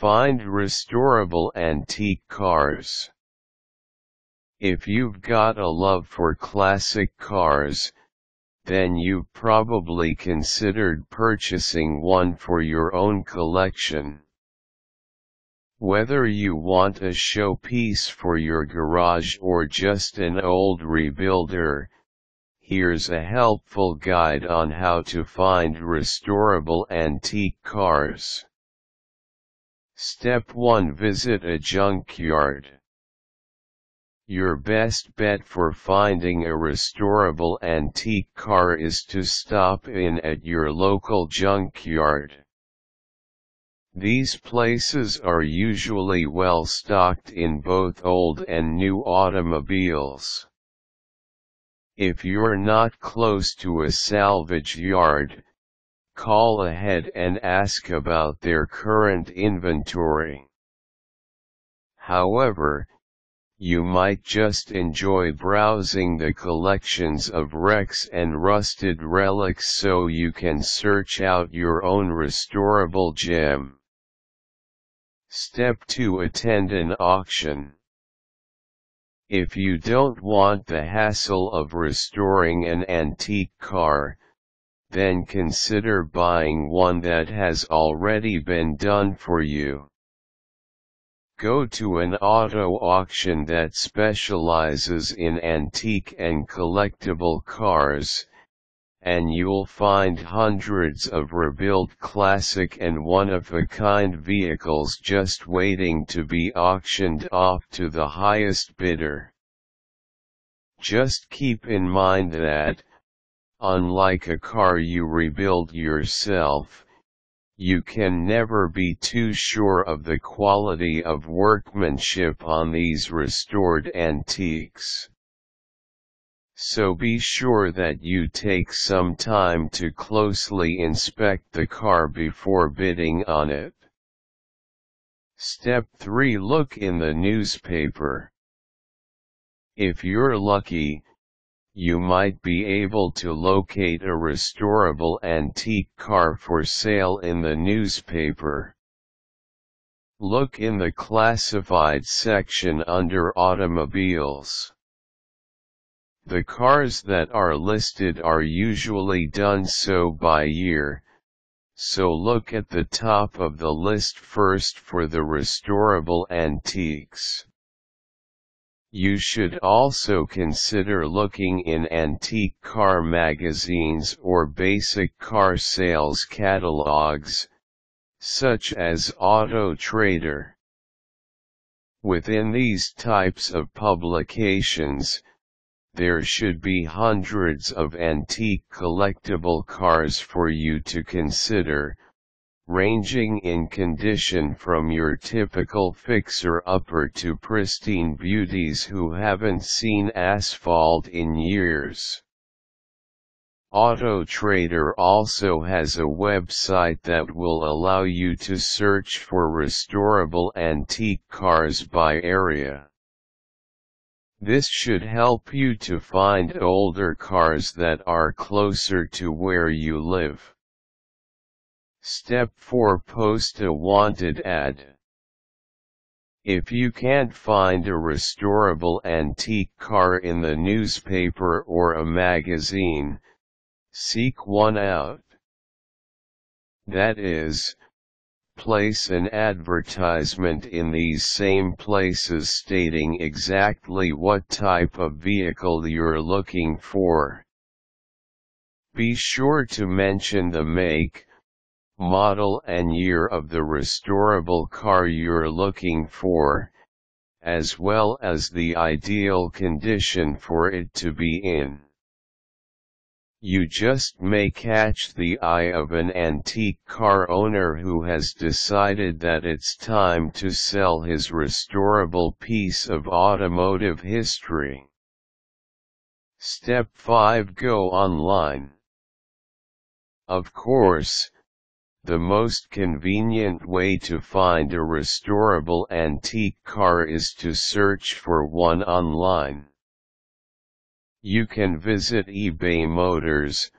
Find restorable antique cars. If you've got a love for classic cars, then you've probably considered purchasing one for your own collection. Whether you want a showpiece for your garage or just an old rebuilder, here's a helpful guide on how to find restorable antique cars. Step 1. Visit a junkyard. Your best bet for finding a restorable antique car is to stop in at your local junkyard. These places are usually well stocked in both old and new automobiles. If you're not close to a salvage yard, call ahead and ask about their current inventory. However, you might just enjoy browsing the collections of wrecks and rusted relics so you can search out your own restorable gem. Step 2. Attend an auction. If you don't want the hassle of restoring an antique car, then consider buying one that has already been done for you. Go to an auto auction that specializes in antique and collectible cars, and you'll find hundreds of rebuilt classic and one-of-a-kind vehicles just waiting to be auctioned off to the highest bidder. Just keep in mind that, unlike a car you rebuild yourself, you can never be too sure of the quality of workmanship on these restored antiques. So be sure that you take some time to closely inspect the car before bidding on it. Step 3. Look in the newspaper. If you're lucky, you might be able to locate a restorable antique car for sale in the newspaper. Look in the classified section under automobiles. The cars that are listed are usually done so by year, so look at the top of the list first for the restorable antiques. You should also consider looking in antique car magazines or basic car sales catalogs, such as Auto Trader. Within these types of publications, there should be hundreds of antique collectible cars for you to consider, ranging in condition from your typical fixer-upper to pristine beauties who haven't seen asphalt in years. Auto Trader also has a website that will allow you to search for restorable antique cars by area. This should help you to find older cars that are closer to where you live. Step 4. Post a wanted ad. If you can't find a restorable antique car in the newspaper or a magazine, seek one out. That is, place an advertisement in these same places stating exactly what type of vehicle you're looking for. Be sure to mention the make, model and year of the restorable car you're looking for, as well as the ideal condition for it to be in. You just may catch the eye of an antique car owner who has decided that it's time to sell his restorable piece of automotive history. Step 5. Go online. Of course, the most convenient way to find a restorable antique car is to search for one online. You can visit eBay Motors,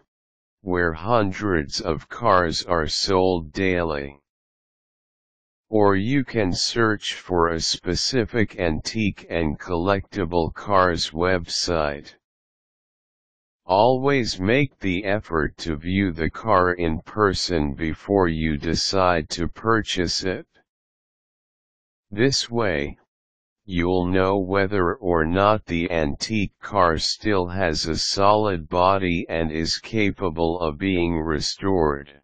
where hundreds of cars are sold daily. Or you can search for a specific antique and collectible cars website. Always make the effort to view the car in person before you decide to purchase it. This way, you'll know whether or not the antique car still has a solid body and is capable of being restored.